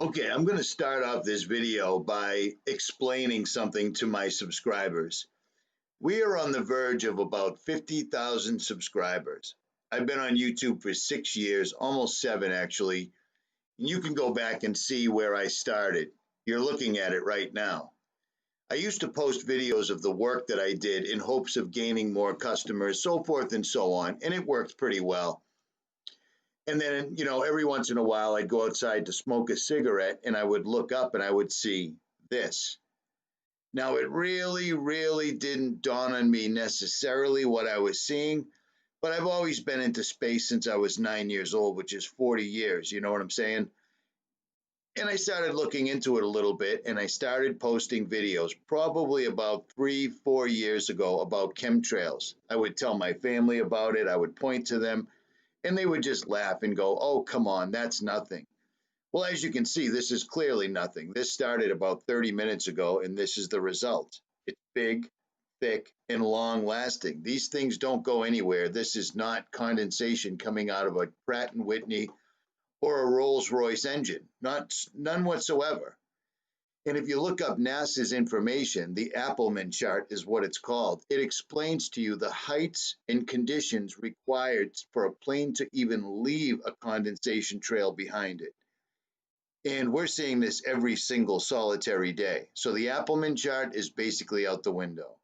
Okay, I'm going to start off this video by explaining something to my subscribers. We are on the verge of about 50,000 subscribers. I've been on YouTube for 6 years, almost 7 actually. And you can go back and see where I started. You're looking at it right now. I used to post videos of the work that I did in hopes of gaining more customers, so forth and so on, and it worked pretty well. And then, every once in a while, I'd go outside to smoke a cigarette and I would look up and I would see this. Now, it really didn't dawn on me necessarily what I was seeing, but I've always been into space since I was 9 years old, which is 40 years, you know what I'm saying? And I started looking into it a little bit and I started posting videos probably about 3-4 years ago about chemtrails. I would tell my family about it, I would point to them. And they would just laugh and go, oh, come on, that's nothing. Well, as you can see, this is clearly nothing. This started about 30 minutes ago, and this is the result. It's big, thick, and long-lasting. These things don't go anywhere. This is not condensation coming out of a Pratt & Whitney or a Rolls-Royce engine. None whatsoever. And if you look up NASA's information, the Appleman chart is what it's called. It explains to you the heights and conditions required for a plane to even leave a condensation trail behind it. And we're seeing this every single solitary day. So the Appleman chart is basically out the window.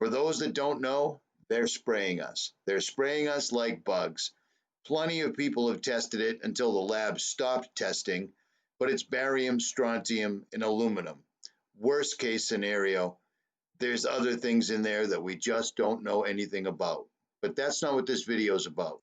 For those that don't know, they're spraying us. They're spraying us like bugs. Plenty of people have tested it until the lab stopped testing. But it's barium, strontium, and aluminum. Worst case scenario, there's other things in there that we just don't know anything about. But that's not what this video is about.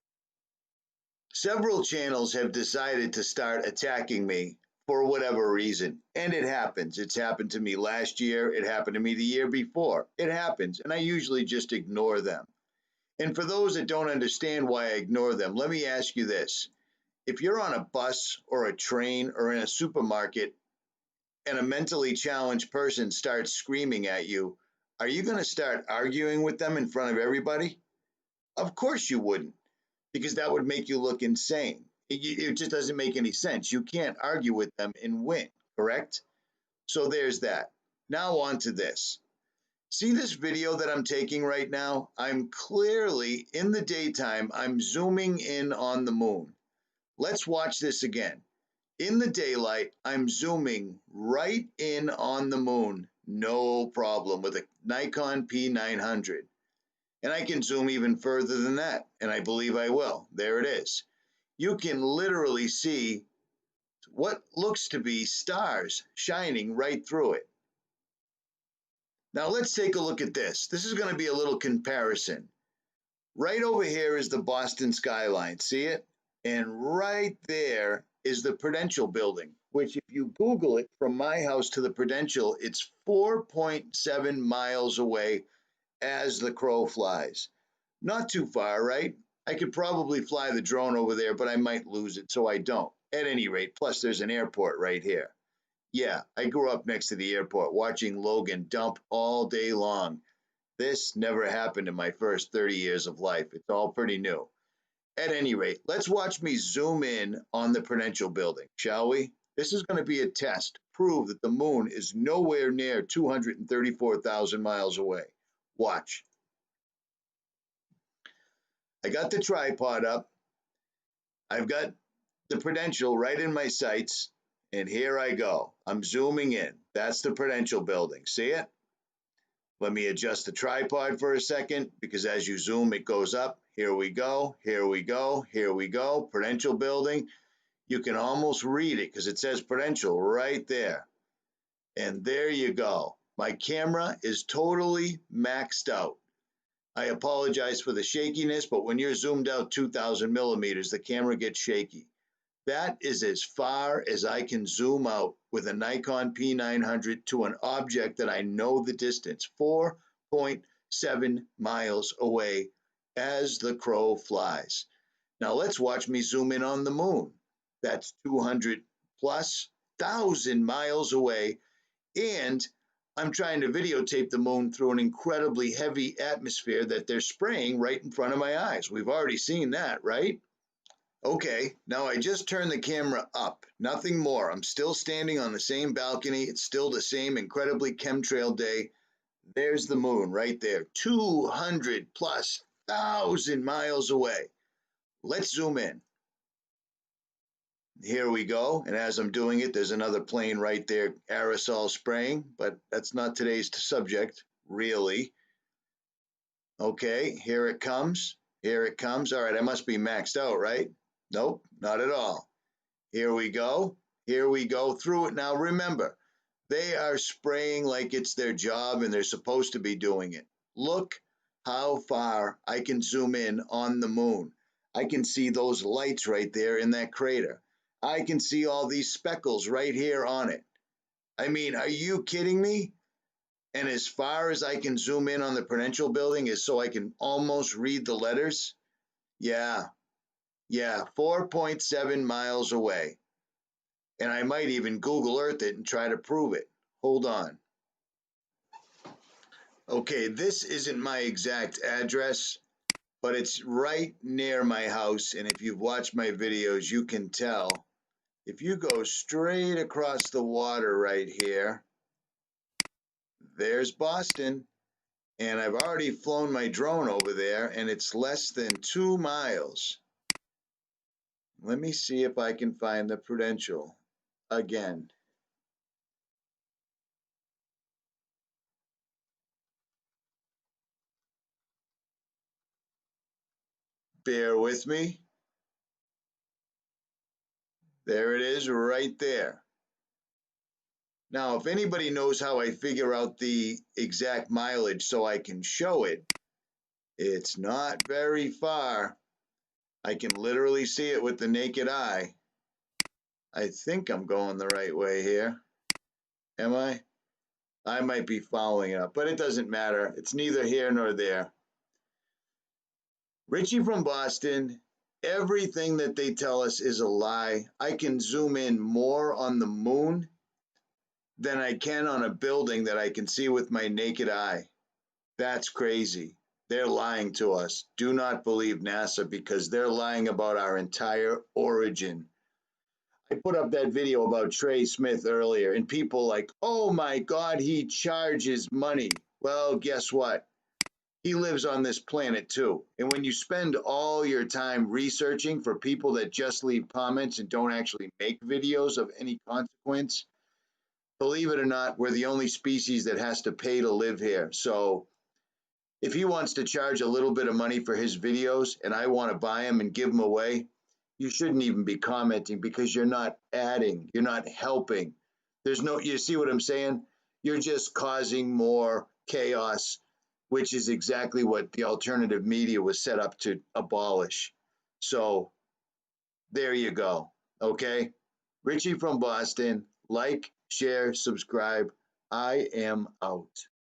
Several channels have decided to start attacking me for whatever reason, and it happens. It's happened to me last year. It happened to me the year before. It happens, and I usually just ignore them. And for those that don't understand why I ignore them, let me ask you this. If you're on a bus or a train or in a supermarket and a mentally challenged person starts screaming at you, are you going to start arguing with them in front of everybody? Of course you wouldn't, because that would make you look insane. It just doesn't make any sense. You can't argue with them and win, correct? So there's that. Now on to this. See this video that I'm taking right now? I'm clearly, in the daytime, I'm zooming in on the moon. Let's watch this again. In the daylight, I'm zooming right in on the moon, no problem, with a Nikon P900. And I can zoom even further than that, and I believe I will. There it is. You can literally see what looks to be stars shining right through it. Now let's take a look at this. This is going to be a little comparison. Right over here is the Boston skyline. See it? And right there is the Prudential building, which if you Google it, from my house to the Prudential, it's 4.7 miles away as the crow flies. Not too far, right? I could probably fly the drone over there, but I might lose it, so I don't. At any rate, plus there's an airport right here. Yeah, I grew up next to the airport watching Logan dump all day long. This never happened in my first 30 years of life. It's all pretty new. At any rate, let's watch me zoom in on the Prudential building, shall we? This is going to be a test to prove that the moon is nowhere near 234,000 miles away. Watch. I got the tripod up. I've got the Prudential right in my sights, and here I go. I'm zooming in. That's the Prudential building. See it? Let me adjust the tripod for a second, because as you zoom, it goes up. Here we go, here we go, here we go. Prudential building. You can almost read it because it says Prudential right there. And there you go. My camera is totally maxed out. I apologize for the shakiness, but when you're zoomed out 2,000 millimeters, the camera gets shaky. That is as far as I can zoom out with a Nikon P900 to an object that I know the distance, 4.7 miles away as the crow flies. Now let's watch me zoom in on the moon. That's 200 plus 1,000 miles away, and I'm trying to videotape the moon through an incredibly heavy atmosphere that they're spraying right in front of my eyes. We've already seen that, right? Okay, now I just turned the camera up, nothing more. I'm still standing on the same balcony. It's still the same incredibly chemtrail day. There's the moon right there, 200 plus thousand miles away. Let's zoom in. Here we go. And as I'm doing it, there's another plane right there, aerosol spraying, but that's not today's subject, really. Okay, here it comes. Here it comes. All right, I must be maxed out, right? Nope, not at all. Here we go. Here we go through it. Now remember, they are spraying like it's their job and they're supposed to be doing it. Look how far I can zoom in on the moon. I can see those lights right there in that crater. I can see all these speckles right here on it. I mean, are you kidding me? And as far as I can zoom in on the Prudential building is so I can almost read the letters. Yeah, 4.7 miles away. And I might even Google Earth it and try to prove it. Hold on. Okay, this isn't my exact address, but it's right near my house. And if you've watched my videos, you can tell. If you go straight across the water right here, there's Boston. And I've already flown my drone over there, and it's less than 2 miles. Let me see if I can find the Prudential again. Bear with me. There it is right there. Now, if anybody knows how I figure out the exact mileage so I can show it, it's not very far. I can literally see it with the naked eye. I think I'm going the right way here. Am I? I might be following it up, but it doesn't matter. It's neither here nor there. Richie from Boston, everything that they tell us is a lie. I can zoom in more on the moon than I can on a building that I can see with my naked eye. That's crazy. They're lying to us. Do not believe NASA because they're lying about our entire origin. I put up that video about Trey Smith earlier, and people like, oh my God, he charges money. Well, guess what? He lives on this planet too. And when you spend all your time researching for people that just leave comments and don't actually make videos of any consequence, believe it or not, we're the only species that has to pay to live here. So if he wants to charge a little bit of money for his videos and I want to buy them and give them away, you shouldn't even be commenting because you're not adding, you're not helping. There's no, you see what I'm saying? You're just causing more chaos, which is exactly what the alternative media was set up to abolish. So there you go. Okay. Richie from Boston, like, share, subscribe. I am out.